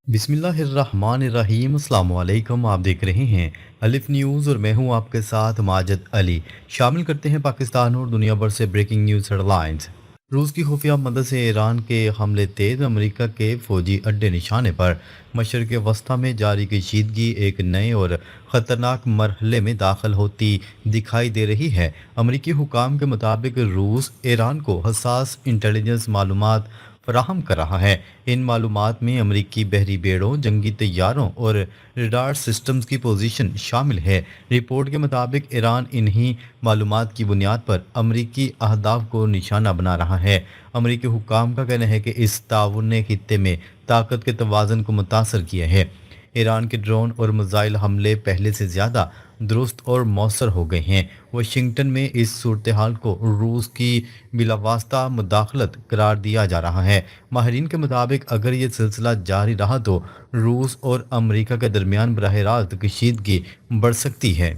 बिस्मिल्लाहिर्रहमानिर्रहीम। अस्सलाम वालेकुम। आप देख रहे हैं अलिफ न्यूज़ और मैं हूं आपके साथ माजिद अली। शामिल करते हैं पाकिस्तान और दुनिया भर से ब्रेकिंग न्यूज़ हेडलाइंस। रूस की खुफिया मदद से ईरान के हमले तेज, अमेरिका के फौजी अड्डे निशाने पर। मशरक़ वस्ती में जारी कशीदगी एक नए और ख़तरनाक मरहले में दाखिल होती दिखाई दे रही है। अमरीकी हुकाम के मुताबिक रूस ईरान को हसास इंटेलिजेंस मालूमात फराहम कर रहा है। इन मालूमात में अमरीकी बहरी बेड़ों, जंगी तैयारों और रडार सिस्टम्स की पोजीशन शामिल है। रिपोर्ट के मुताबिक ईरान इन्हीं मालूमात की बुनियाद पर अमरीकी अहदाफ को निशाना बना रहा है। अमरीकी हुकाम का कहना है कि इस ताउन ने खित्ते में ताकत के तवाज़ुन को मुतासर किया है। ईरान के ड्रोन और मिसाइल हमले पहले से ज़्यादा दुरुस्त और मौसर हो गए हैं। वाशिंगटन में इस सूरत हाल को रूस की बिलावास्ता मुदाखलत करार दिया जा रहा है। माहरीन के मुताबिक अगर ये सिलसिला जारी रहा तो रूस और अमरीका के दरमियान बराह रास्त कशीदगी बढ़ सकती है।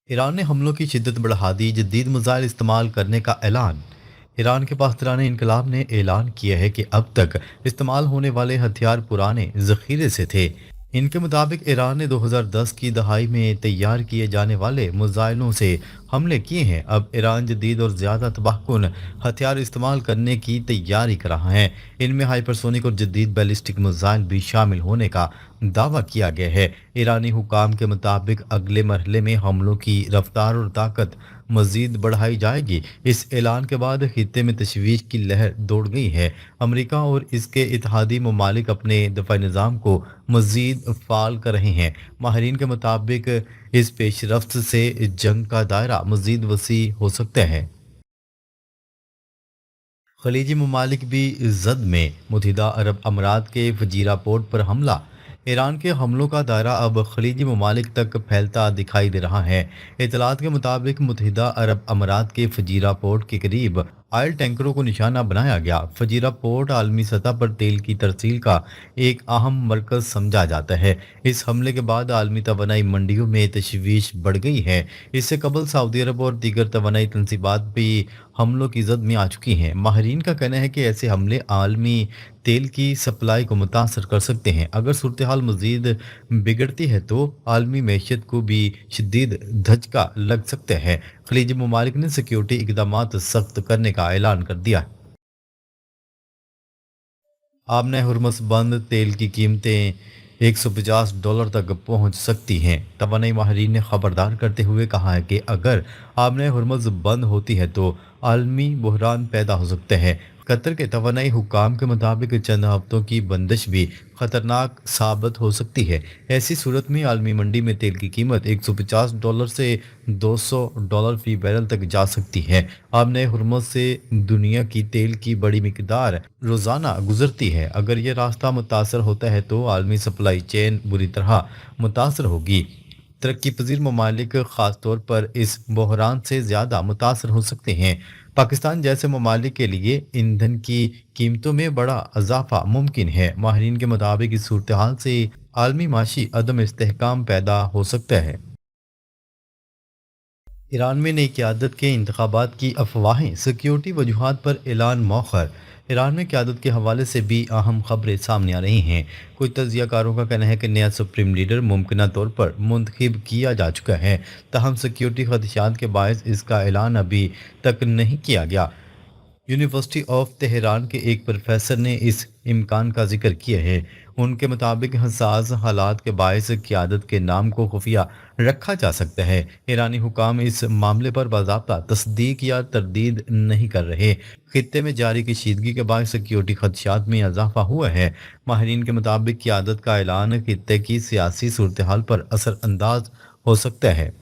ईरान ने हमलों की शिद्दत बढ़ा दी, जदीद मिसाइल इस्तेमाल करने का ऐलान। ईरान के पासदारान इनकलाब ने ऐलान किया है कि अब तक इस्तेमाल होने वाले हथियार पुराने जखीरे से थे। इनके मुताबिक ईरान ने 2010 की दहाई में तैयार किए जाने वाले मिसाइलों से हमले किए हैं। अब ईरान जदीद और ज़्यादा तबाहकुन हथियार इस्तेमाल करने की तैयारी कर रहा है। इनमें हाइपरसोनिक और जदीद बैलिस्टिक मिसाइल भी शामिल होने का दावा किया गया है। ईरानी हुकाम के मुताबिक अगले मरहले में हमलों की रफ्तार और ताकत मजीद बढ़ाई जाएगी। इस ऐलान के बाद खित्ते में तशवीश की लहर दौड़ गई है। अमेरिका और इसके इत्तेहादी ममालिक अपने दफाई निज़ाम को मजीद फ़ाल कर रहे हैं। माहरीन के मुताबिक इस पेशरफ्त से जंग का दायरा मजीद वसी हो सकता है। खलीजी ममालिक भी जद में। मुत्तहिदा अरब अमारात के फजीरा पोर्ट पर हमला। ईरान के हमलों का दायरा अब खलीजी ममालिक तक फैलता दिखाई दे रहा है। इतलात के मुताबिक मुत्तहिदा अरब अमारात के फजीरा पोर्ट के करीब ऑयल टैंकरों को निशाना बनाया गया। फजीरा पोर्ट आलमी सतह पर तेल की तरसील का एक अहम मरकज समझा जाता है। इस हमले के बाद आलमी तवानाई मंडियों में तशवीश बढ़ गई है। इससे कबल सऊदी अरब और दीगर तवानाई तनसीबात भी हमलों की जद में आ चुकी हैं। माहरीन का कहना है कि ऐसे हमले आलमी तेल की सप्लाई को मुतासर कर सकते हैं। अगर सूरत हाल मजीद बिगड़ती है तो आलमी मैशियत को भी शदीद धचका लग सकता है। खलीजी ममालिक ने सिक्योरिटी इकदाम सख्त करने का ऐलान कर दिया। आमने हुरमस बंद, तेल की कीमतें $150 तक पहुंच सकती हैं। तवानाई माहिरीन ने खबरदार करते हुए कहा है कि अगर आमने हुरमस बंद होती है तो आलमी बहरान पैदा हो सकता है। कतर के तवानाई हुकाम के मुताबिक चंद हफ्तों की बंदिश भी खतरनाक साबित हो सकती है। ऐसी सूरत में आलमी मंडी में तेल की कीमत $150 से $200 फी बैरल तक जा सकती है। आमने हुरमस से दुनिया की तेल की बड़ी मिकदार रोज़ाना गुजरती है। अगर ये रास्ता मुतासर होता है तो आलमी सप्लाई चेन बुरी तरह मुतासर होगी। तरक्की पजीर ममालिक ख़ास तौर पर इस बहरान से ज़्यादा मुतासर हो सकते हैं। पाकिस्तान जैसे ममालिक के लिए ईंधन की कीमतों में बड़ा इजाफा मुमकिन है। माहिरीन के मुताबिक इस सूरत हाल से आलमी माशी अदम इस्तेहकाम पैदा हो सकता है। ईरान में नई क़यादत के इंतखाबात की अफवाहें, सिक्योरिटी वजूहात पर ऐलान मौखर। ईरान में क़यादत के हवाले से भी अहम खबरें सामने आ रही हैं। कुछ तजियाकारों का कहना है कि नया सुप्रीम लीडर मुमकिन तौर पर मुंतखब किया जा चुका है, तहम सिक्योरिटी खदशात के बायस इसका ऐलान अभी तक नहीं किया गया। यूनिवर्सिटी ऑफ तेहरान के एक प्रोफेसर ने इस इम्कान का जिक्र किया है। उनके मुताबिक हसास हालात के बायस क़यादत के नाम को खुफिया रखा जा सकता है। ईरानी हुकाम इस मामले पर बाज़ाब्ता तस्दीक या तरदीद नहीं कर रहे। खित्ते में जारी कशीदगी के बायस सिक्योरिटी खदशात में इजाफा हुआ है। माहिरीन के मुताबिक क़यादत का ऐलान खित्ते की सियासी सूरत हाल पर असर अंदाज हो सकता है।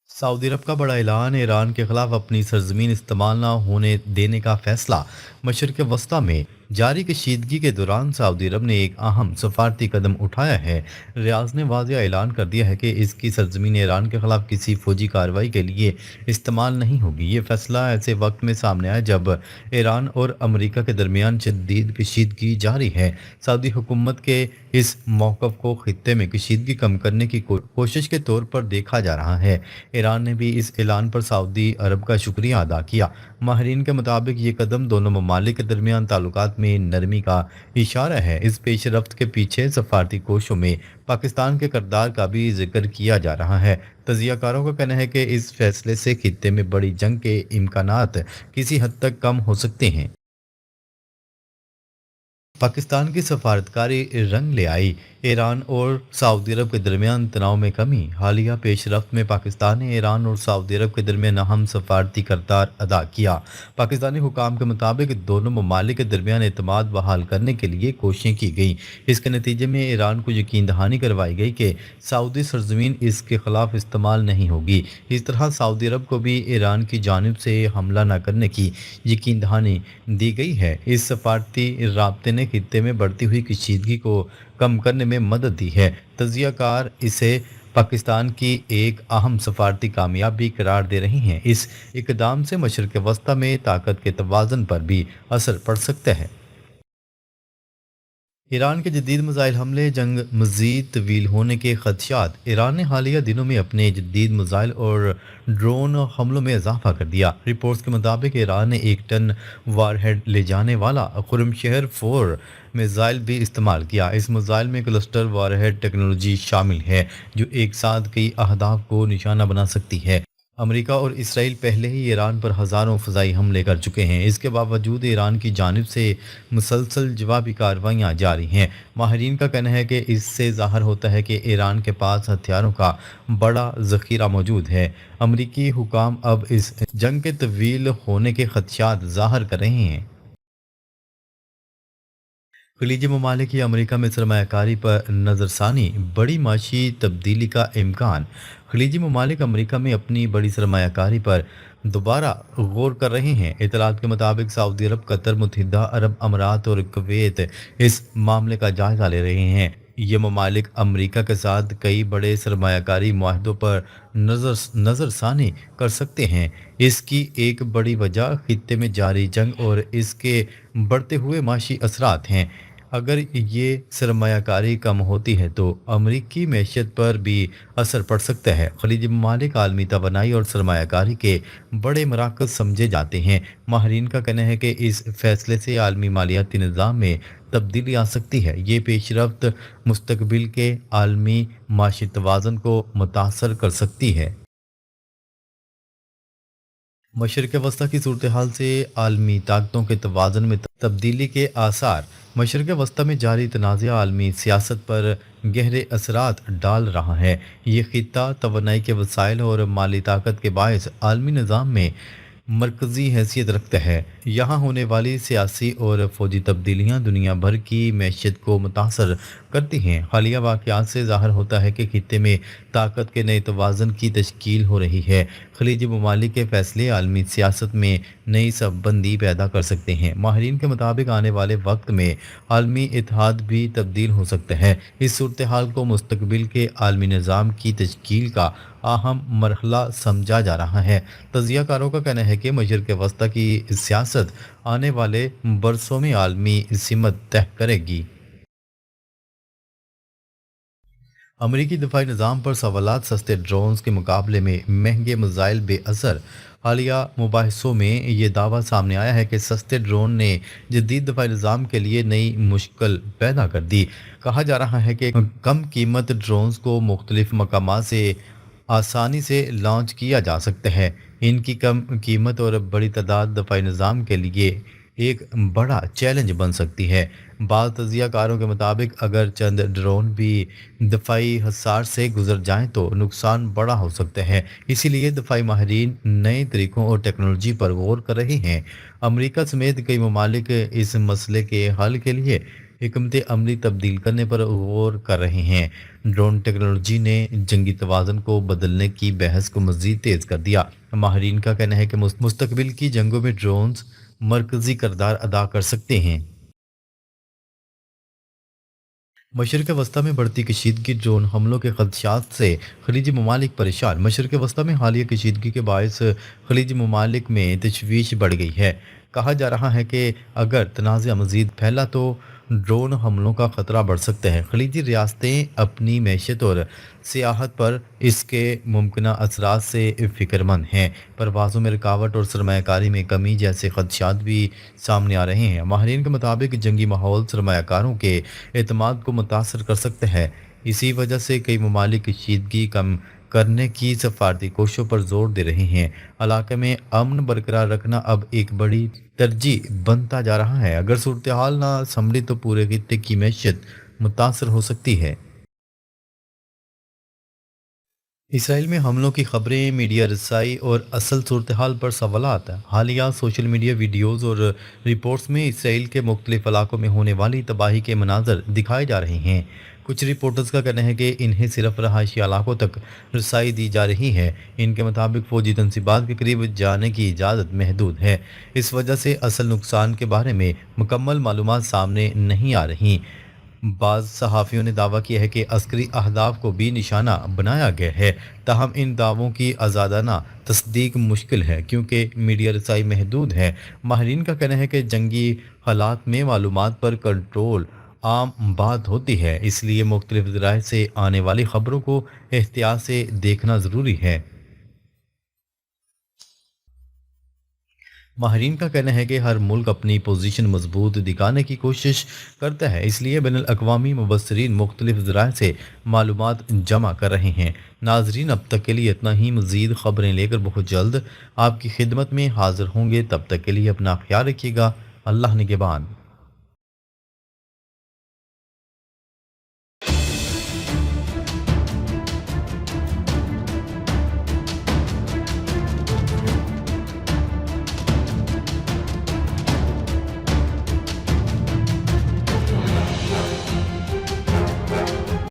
सऊदी अरब का बड़ा ऐलान, ईरान के खिलाफ अपनी सरजमीन इस्तेमाल न होने देने का फैसला। मशरक़ वस्ती में जारी कशीदगी के दौरान सऊदी अरब ने एक अहम सफारती कदम उठाया है। रियाज ने वाज़ेह ऐलान कर दिया है कि इसकी सरजमीन ईरान के खिलाफ किसी फौजी कार्रवाई के लिए इस्तेमाल नहीं होगी। ये फैसला ऐसे वक्त में सामने आया जब ईरान और अमरीका के दरमियान शदीद कशीदगी जारी है। सऊदी हुकूमत के इस मौक़िफ़ को खित्ते में कशीदगी कम करने की कोशिश के तौर पर देखा जा रहा है। ईरान ने भी इस ऐलान पर सऊदी अरब का शुक्रिया अदा किया। ماہرین کے مطابق یہ قدم دونوں ممالک کے درمیان تعلقات میں نرمی کا اشارہ ہے۔ اس پیش رفت کے پیچھے سفارتی کوششوں میں پاکستان کے کردار کا بھی ذکر کیا جا رہا ہے۔ تجزیہ کاروں کا کہنا ہے کہ اس فیصلے سے خطے میں بڑی جنگ کے امکانات کسی حد تک کم ہو سکتے ہیں۔ پاکستان کی سفارتکاری رنگ لے آئی، ایران اور سعودی عرب کے درمیان تناؤ میں کمی۔ حالیہ پیش رفت میں پاکستان نے ایران اور سعودی عرب کے درمیان اہم سفارتی کردار ادا کیا۔ پاکستانی حکام کے مطابق دونوں ممالک کے درمیان اعتماد بحال کرنے کے لیے کوششیں کی گئیں۔ اس کے نتیجے میں ایران کو یقین دہانی کروائی گئی کہ سعودی سرزمین اس کے خلاف استعمال نہیں ہوگی۔ اس طرح سعودی عرب کو بھی ایران کی جانب سے حملہ نہ کرنے کی یقین دہانی دی گئی ہے۔ اس سفارتی رابطے نے خطے میں بڑھتی ہوئی کشیدگی کو کم کرنے میں مدد دی ہے۔ تجزیہ کار اسے پاکستان کی ایک اہم سفارتی کامیابی قرار دے رہی ہیں۔ اس اقدام سے مشرق وسطی میں طاقت کے توازن پر بھی اثر پڑ سکتا ہے۔ ایران کے جدید میزائل حملے، جنگ مزید طویل ہونے کے خدشات۔ ایران نے حالیہ دنوں میں اپنے جدید میزائل اور ڈرون حملوں میں اضافہ کر دیا۔ رپورٹس کے مطابق ایران نے 1 ٹن وار ہیڈ لے جانے والا خرم شہر 4 میزائل بھی استعمال کیا۔ اس میزائل میں کلسٹر وار ہیڈ ٹیکنالوجی شامل ہے جو ایک ساتھ کئی اہداف کو نشانہ بنا سکتی ہے۔ امریکہ اور اسرائیل پہلے ہی ایران پر ہزاروں فضائی حملے کر چکے ہیں۔ اس کے باوجود ایران کی جانب سے مسلسل جوابی کارروائیاں جاری ہیں۔ ماہرین کا کہنا ہے کہ اس سے ظاہر ہوتا ہے کہ ایران کے پاس ہتھیاروں کا بڑا ذخیرہ موجود ہے۔ امریکی حکام اب اس جنگ کے طویل ہونے کے خدشات ظاہر کر رہے ہیں۔ خلیجی ممالک کی امریکہ میں سرمایہ کاری پر نظر ثانی، بڑی معاشی تبدیلی کا امکان۔ خلیجی ممالک امریکہ میں اپنی بڑی سرمایہ کاری پر دوبارہ غور کر رہے ہیں۔ اطلاعات کے مطابق سعودی عرب، قطر، متحدہ عرب امارات اور کویت اس معاملے کا جائزہ لے رہے ہیں۔ یہ ممالک امریکہ کے ساتھ کئی بڑے سرمایہ کاری معاہدوں پر نظر ثانی کر سکتے ہیں۔ اس کی ایک بڑی وجہ خطے میں جاری جنگ اور اس کے بڑھتے ہوئے معاشی اثرات ہیں۔ اگر یہ سرمایہ کاری کم ہوتی ہے تو امریکی معیشت پر بھی اثر پڑ سکتا ہے۔ خلیجی ممالک عالمی توانائی اور سرمایہ کاری کے بڑے مراکز سمجھے جاتے ہیں۔ ماہرین کا کہنا ہے کہ اس فیصلے سے عالمی مالیاتی نظام میں تبدیلی آ سکتی ہے۔ یہ پیش رفت مستقبل کے عالمی معاشی توازن کو متاثر کر سکتی ہے۔ مشرق وسطی کی صورتحال سے عالمی طاقتوں کے توازن میں تبدیلی کے آثار۔ مشرق وسطی میں جاری تنازع عالمی سیاست پر گہرے اثرات ڈال رہا ہے۔ یہ خطہ توانائی کے وسائل اور مالی طاقت کے باعث عالمی نظام میں مرکزی حیثیت رکھتا ہے۔ یہاں ہونے والی سیاسی اور فوجی تبدیلیاں دنیا بھر کی معیشت کو متاثر کرتی ہیں۔ حالیہ واقعات سے ظاہر ہوتا ہے کہ خطے میں طاقت کے نئے توازن کی تشکیل ہو رہی ہے۔ خلیجی ممالک کے فیصلے عالمی سیاست میں نئی صف بندی پیدا کر سکتے ہیں۔ ماہرین کے مطابق آنے والے وقت میں عالمی اتحاد بھی تبدیل ہو سکتا ہے۔ اس صورتحال کو مستقبل کے عالمی نظام کی تشکیل کا اہم مرحلہ سمجھا جا رہا ہے۔ تجزیہ کاروں کا کہنا ہے کہ مشرق وسطی کی سیاست آنے والے برسوں میں عالمی سمت طے کرے گی۔ امریکی دفاعی نظام پر سوالات، سستے ڈرونز کے مقابلے میں مہنگے میزائل بے اثر۔ حالیہ مباحثوں میں یہ دعویٰ سامنے آیا ہے کہ سستے ڈرون نے جدید دفاعی نظام کے لیے نئی مشکل پیدا کر دی۔ کہا جا رہا ہے کہ کم قیمت ڈرونز کو مختلف مقامات سے آسانی سے لانچ کیا جا سکتا ہے۔ ان کی کم قیمت اور بڑی تعداد دفاعی نظام کے لیے ایک بڑا چیلنج بن سکتی ہے۔ بعض تجزیہ کاروں کے مطابق اگر چند ڈرون بھی دفاعی حصار سے گزر جائیں تو نقصان بڑا ہو سکتا ہے۔ اسی لیے دفاعی ماہرین نئے طریقوں اور ٹیکنالوجی پر غور کر رہے ہیں۔ امریکہ سمیت کئی ممالک اس مسئلے کے حل کے لیے حکمت عملی تبدیل کرنے پر غور کر رہے ہیں۔ ڈرون ٹیکنالوجی نے جنگی توازن کو بدلنے کی بحث کو مزید تیز کر دیا۔ ماہرین کا کہنا ہے کہ مستقبل کی جنگوں میں ڈرونز مرکزی کردار ادا کر سکتے ہیں۔ مشرق وسطی میں بڑھتی کشیدگی، ڈرون حملوں کے خدشات سے خلیجی ممالک پریشان۔ مشرق وسطی میں حالیہ کشیدگی کے باعث خلیجی ممالک میں تشویش بڑھ گئی ہے۔ کہا جا رہا ہے کہ اگر تنازع مزید پھیلا تو ड्रोन हमलों का खतरा बढ़ सकता है। खलीजी रियासतें अपनी मैशियत और सियाहत पर इसके मुमकिन असरात से फिक्रमंद हैं। परवाज़ों में रुकावट और सरमायाकारी में कमी जैसे खदशात भी सामने आ रहे हैं। माहिरीन के मुताबिक जंगी माहौल सरमायाकारों के एतमाद को मुतासर कर सकता है। इसी वजह से कई ममालिक कशीदगी कम करने की सफारती कोशिशों पर जोर दे रहे हैं। इलाके में अमन बरकरार रखना अब एक बड़ी तरजीह बनता जा रहा है। अगर सूरत हाल ना संभली तो पूरे खित्ते की मैशियत मुतासर हो सकती है। इसराइल में हमलों की खबरें, मीडिया रसाई और असल सूरत हाल पर सवालात हैं। हालिया सोशल मीडिया वीडियोज़ और रिपोर्ट्स में इसराइल के मुख्तलिफ इलाकों में होने वाली तबाही के मनाजर दिखाए जा रहे हैं। कुछ रिपोर्टर्स का कहना है कि इन्हें सिर्फ रहायशी इलाकों तक रसाई दी जा रही है। इनके मुताबिक फ़ौजी तनसीबात के करीब जाने की इजाज़त महदूद है। इस वजह से असल नुकसान के बारे में मुकम्मल मालूमात सामने नहीं आ रही। बाज़ सहाफ़ियों ने दावा किया है कि अस्करी अहदाफ को भी निशाना बनाया गया है। ताहम इन दावों की आज़ादाना तस्दीक मुश्किल है क्योंकि मीडिया रसाई महदूद है। माहिरीन का कहना है कि जंगी हालात में मालूमात पर कंट्रोल आम बात होती है, इसलिए मुख्तलिफ ज़राए से आने वाली ख़बरों को एहतियात से देखना ज़रूरी है। माहिरीन का कहना है कि हर मुल्क अपनी पोजीशन मजबूत दिखाने की कोशिश करता है, इसलिए बैनुल अक़वामी मुबस्सिरीन मुख्तलिफ ज़राए से मालूमात जमा कर रहे हैं। नाजरीन, अब तक के लिए इतना ही। मज़ीद ख़बरें लेकर बहुत जल्द आपकी खिदमत में हाज़िर होंगे। तब तक के लिए अपना ख्याल रखिएगा। अल्लाह निगहबान।